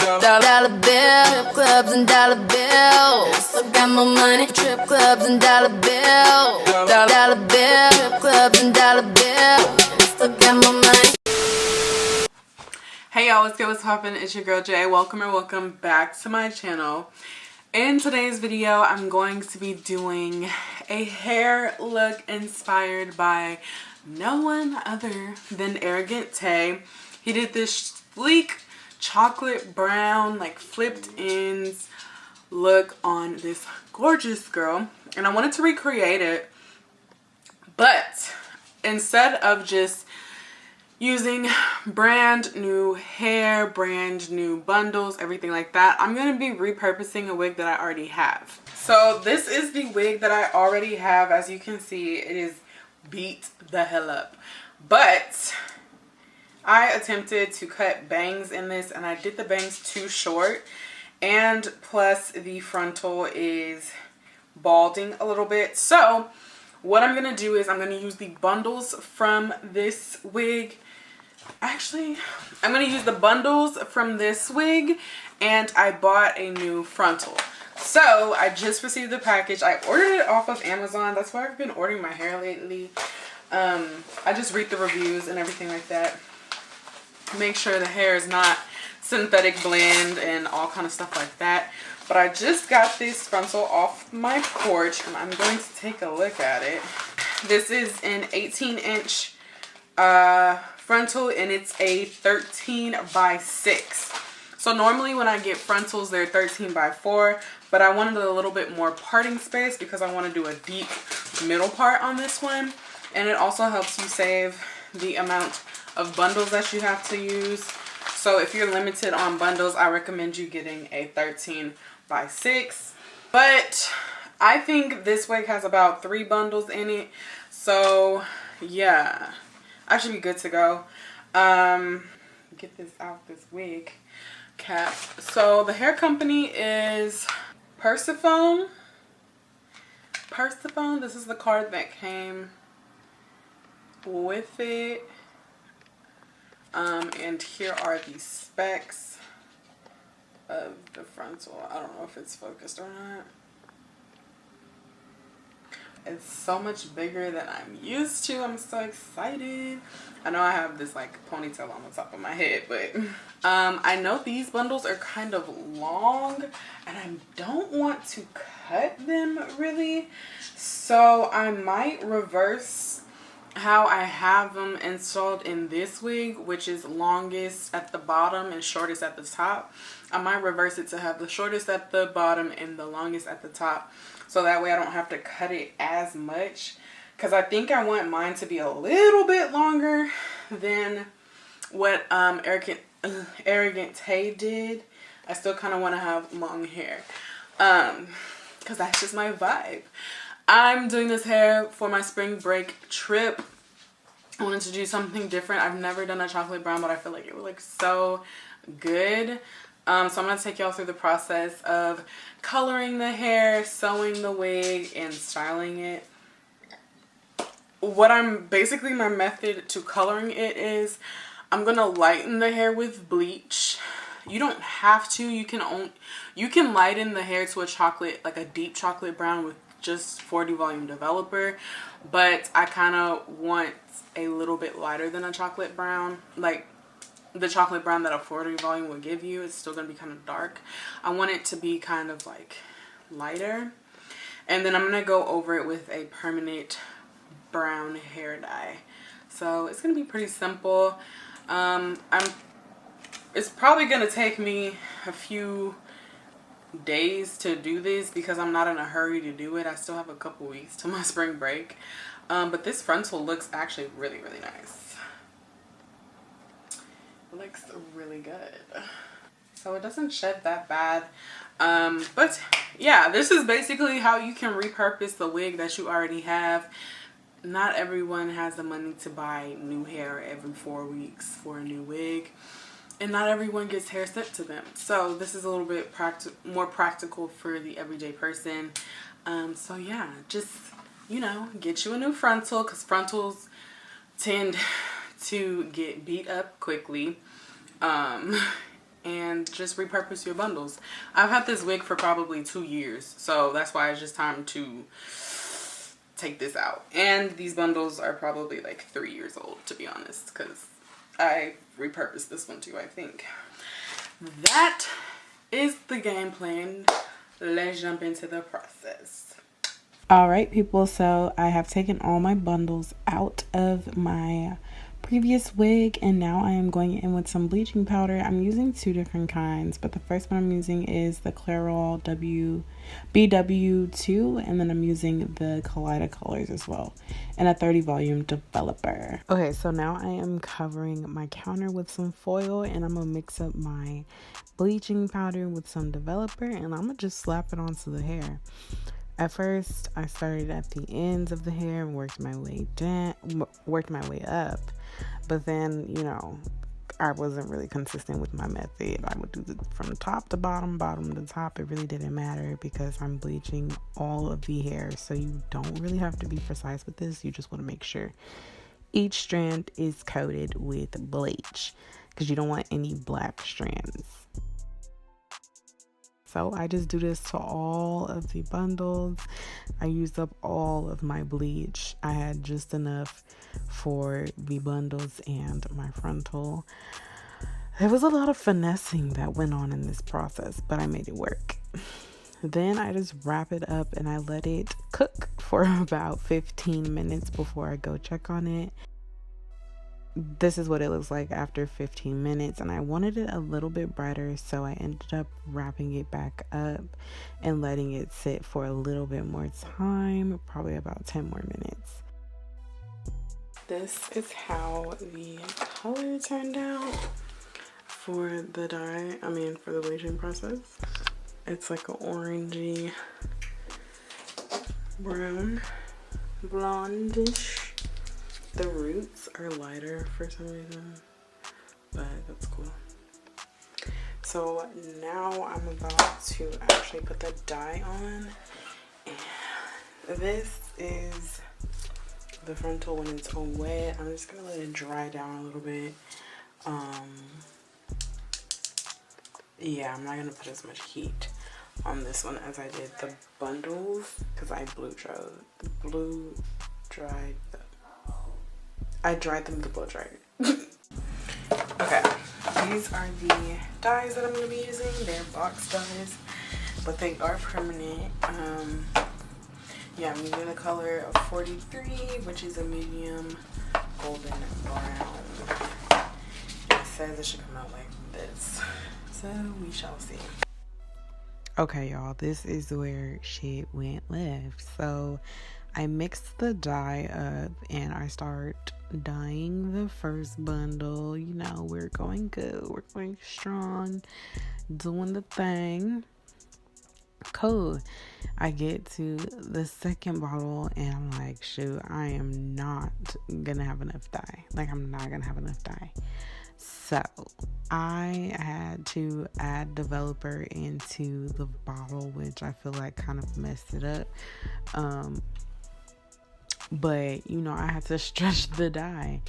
Dollar bill, strip clubs and dollar bills. Still got more money, strip clubs and dollar bills. Dollar bill, strip clubs and dollar bills. Still got more money. Hey y'all, what's good, what's poppin'? It's your girl Jay. Welcome back to my channel. In today's video, I'm going to be doing a hair look inspired by no one other than Arrogant TAE. He did this sleek chocolate brown, like flipped ends look on this gorgeous girl. And I wanted to recreate it, but instead of just using brand new hair, brand new bundles, everything like that, I'm going to be repurposing a wig that I already have. So this is the wig that I already have. As you can see, it is beat the hell up. But I attempted to cut bangs in this and I did the bangs too short. And plus the frontal is balding a little bit. So what I'm going to do is I'm going to use the bundles from this wig. Actually, I'm going to use the bundles from this wig, and I bought a new frontal. So I just received the package. I ordered it off of Amazon. That's why I've been ordering my hair lately. I just read the reviews and everything like that. Make sure the hair is not synthetic blend and all kind of stuff like that. But I just got this frontal off my porch, and I'm going to take a look at it. This is an 18-inch frontal, and it's a 13 by 6. So normally when I get frontals, they're 13 by 4, but I wanted a little bit more parting space because I want to do a deep middle part on this one. And it also helps you save the amount of bundles that you have to use. So if you're limited on bundles, I recommend you getting a 13 by 6. But I think this wig has about 3 bundles in it. So yeah, I should be good to go. Get this out, this wig cap. So the hair company is Persephone. This is the card that came with it. And here are the specs of the frontal. I don't know if it's focused or not. It's so much bigger than I'm used to. I'm so excited. I know I have this like ponytail on the top of my head, but I know these bundles are kind of long and I don't want to cut them really. So I might reverse how I have them installed in this wig, which is longest at the bottom and shortest at the top. I might reverse it to have the shortest at the bottom and the longest at the top, so that way I don't have to cut it as much, because I think I want mine to be a little bit longer than what Arrogant TAE did. I still kind of want to have long hair because that's just my vibe. I'm doing this hair for my spring break trip. I wanted to do something different. I've never done a chocolate brown, but I feel like it would look so good. So I'm going to take y'all through the process of coloring the hair, sewing the wig, and styling it. Basically my method to coloring it is I'm going to lighten the hair with bleach. You don't have to. You can lighten the hair to a chocolate, like a deep chocolate brown with just 40 volume developer, but I kind of want a little bit lighter than a chocolate brown. Like the chocolate brown that a 40 volume will give you, it's still going to be kind of dark. I want it to be kind of like lighter. And then I'm going to go over it with a permanent brown hair dye. So it's going to be pretty simple. It's probably going to take me a few days to do this because I'm not in a hurry to do it. I still have a couple weeks to my spring break. But this frontal looks actually really, really nice. It looks really good. So it doesn't shed that bad. But yeah, this is basically how you can repurpose the wig that you already have. Not everyone has the money to buy new hair every 4 weeks for a new wig. And not everyone gets hair sent to them. So this is a little bit more practical for the everyday person. So yeah, just, you know, get you a new frontal, because frontals tend to get beat up quickly. and just repurpose your bundles. I've had this wig for probably 2 years, so that's why it's just time to take this out. And these bundles are probably like 3 years old, to be honest, because I repurposed this one too, I think. That is the game plan. Let's jump into the process. All right, people, so I have taken all my bundles out of my previous wig, and now I am going in with some bleaching powder. I'm using 2 different kinds, but the first one I'm using is the Clairol BW2, and then I'm using the Kaleido colors as well, and a 30 volume developer. Okay, so now I am covering my counter with some foil, and I'm gonna mix up my bleaching powder with some developer, and I'm gonna just slap it onto the hair. At first, I started at the ends of the hair and worked my way up. But then, you know, I wasn't really consistent with my method. I would do it from top to bottom, bottom to top. It really didn't matter because I'm bleaching all of the hair. So you don't really have to be precise with this. You just want to make sure each strand is coated with bleach because you don't want any black strands. So I just do this to all of the bundles. I used up all of my bleach. I had just enough for the bundles and my frontal. There was a lot of finessing that went on in this process, but I made it work. Then I just wrap it up and I let it cook for about 15 minutes before I go check on it. This is what it looks like after 15 minutes, and I wanted it a little bit brighter, so I ended up wrapping it back up and letting it sit for a little bit more time, probably about 10 more minutes. This is how the color turned out for the dye, for the bleaching process. It's like an orangey brown, blondish. The roots are lighter for some reason, but that's cool. So now I'm about to actually put the dye on. And this is the frontal when it's all wet. I'm just gonna let it dry down a little bit. Yeah, I'm not gonna put as much heat on this one as I did the bundles because I dried them to blow dry. Okay, these are the dyes that I'm going to be using. They're box dyes, but they are permanent. Yeah, I'm using the color of 43, which is a medium golden brown. It says it should come out like this, so we shall see. Okay, y'all, this is where shit went left. So I mixed the dye up and I start dyeing the first bundle. You know, we're going good, we're going strong, doing the thing. Cool. I get to the second bottle and I'm like, shoot, I am not gonna have enough dye. I'm not gonna have enough dye. So I had to add developer into the bottle, which I feel like kind of messed it up. But you know, I had to stretch the dye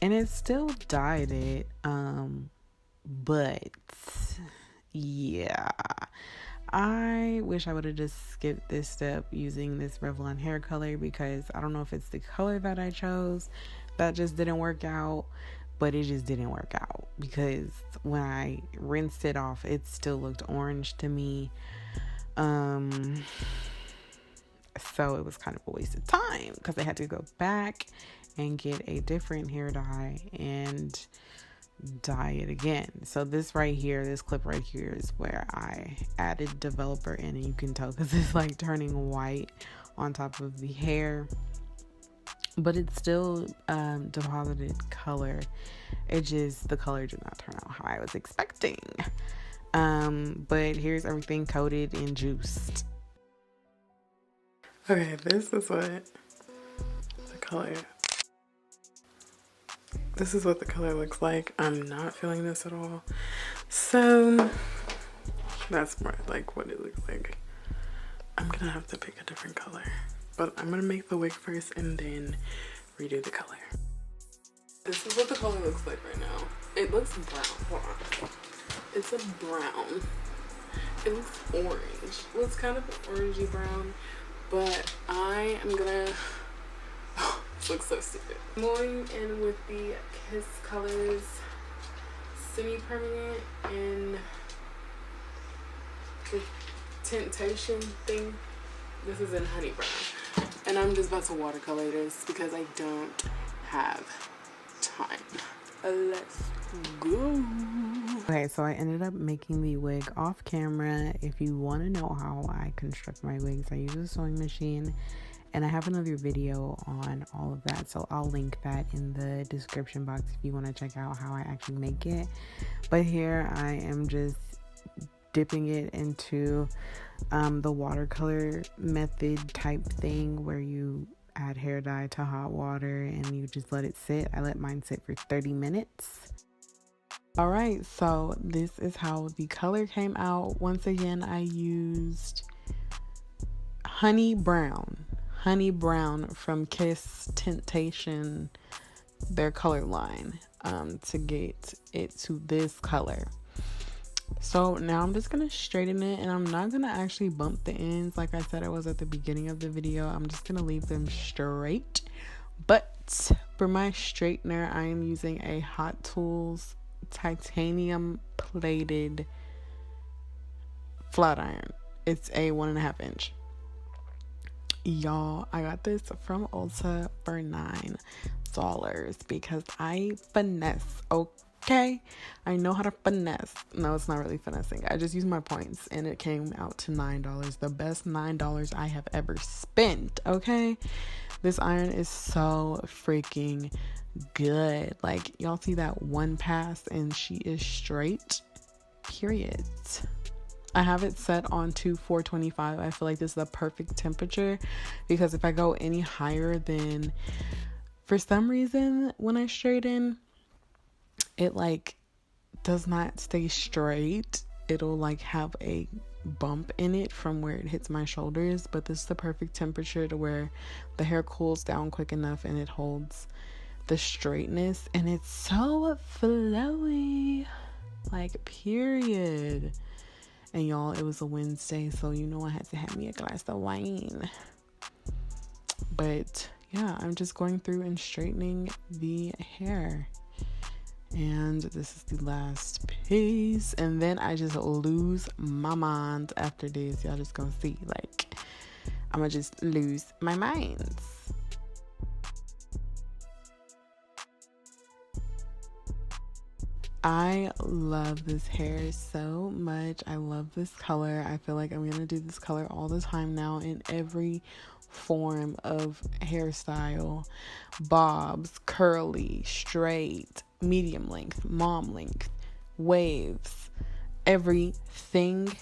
and it still dyed it. But yeah, I wish I would have just skipped this step using this Revlon hair color, because I don't know if it's the color that I chose that just didn't work out, but it just didn't work out because when I rinsed it off, it still looked orange to me. So it was kind of a waste of time because I had to go back and get a different hair dye and dye it again. So this right here, this clip right here is where I added developer in, and you can tell because it's like turning white on top of the hair, but it's still deposited color. It just, the color did not turn out how I was expecting. But here's everything coated and juiced. Okay, this is what the color looks like. I'm not feeling this at all. So that's more like what it looks like. I'm gonna have to pick a different color, but I'm gonna make the wig first and then redo the color. This is what the color looks like right now. It looks brown. Hold on. It's a brown. It looks orange. Well, it's kind of an orangey brown, but I am gonna, oh, this looks so stupid. I'm going in with the Kiss Colors semi-permanent in the Temptation thing. This is in honey brown, and I'm just about to watercolor this because I don't have time. Let's go. Okay, so I ended up making the wig off camera. If you want to know how I construct my wigs, I use a sewing machine, and I have another video on all of that, so I'll link that in the description box if you want to check out how I actually make it. But here I am just dipping it into the watercolor method type thing where you add hair dye to hot water and you just let it sit. I let mine sit for 30 minutes. All right, so this is how the color came out. Once again, I used honey brown from Kiss Temptation, their color line, to get it to this color. So now I'm just gonna straighten it, and I'm not gonna actually bump the ends like I said I was at the beginning of the video. I'm just gonna leave them straight. But for my straightener, I am using a Hot Tools titanium plated flat iron. It's a 1.5 inch. Y'all, I got this from Ulta for $9 because I finesse, okay? I know how to finesse. No, it's not really finessing. I just used my points and it came out to $9. The best $9 I have ever spent, okay? This iron is so freaking good. Like, y'all see that one pass and she is straight, period. I have it set on to 425. I feel like this is the perfect temperature because if I go any higher, then for some reason when I straighten, it like does not stay straight. It'll like have a bump in it from where it hits my shoulders, but this is the perfect temperature to where the hair cools down quick enough and it holds the straightness, and it's so flowy, like, period. And y'all, it was a Wednesday, so you know I had to have me a glass of wine. But yeah, I'm just going through and straightening the hair. And this is the last piece. And then I just lose my mind after this. Y'all just gonna see, like, I'm gonna just lose my mind. I love this hair so much. I love this color. I feel like I'm gonna do this color all the time now in every form of hairstyle. Bobs, curly, straight, medium length, mom length, waves, everything.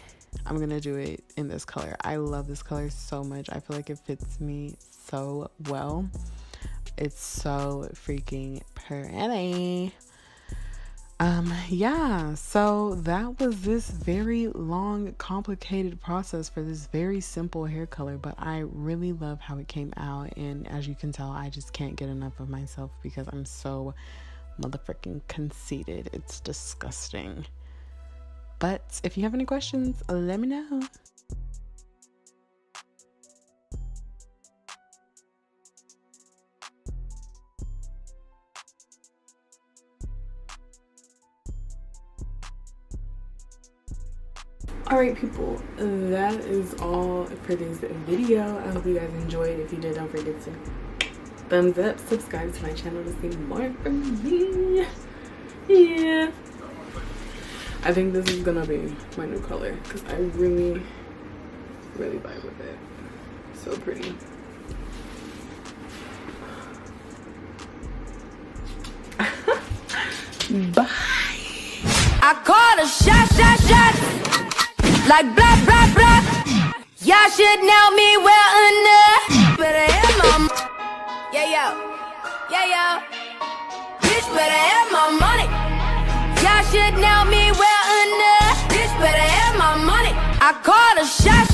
I'm gonna do it in this color. I love this color so much. I feel like it fits me so well. It's so freaking pretty. Yeah, so that was this very long, complicated process for this very simple hair color, but I really love how it came out, and as you can tell, I just can't get enough of myself because I'm so motherfucking conceited. It's disgusting. But if you have any questions, let me know. Alright people, that is all for this video. I hope you guys enjoyed. If you did, don't forget to thumbs up, subscribe to my channel to see more from me. Yeah, I think this is gonna be my new color because I really vibe with it. So pretty. Bye. I call a shot. Like blah, blah, blah. Y'all should know me well enough. Better have my yo. Bitch better have my money. Y'all should know me well enough. Bitch better have my money. I call a shot.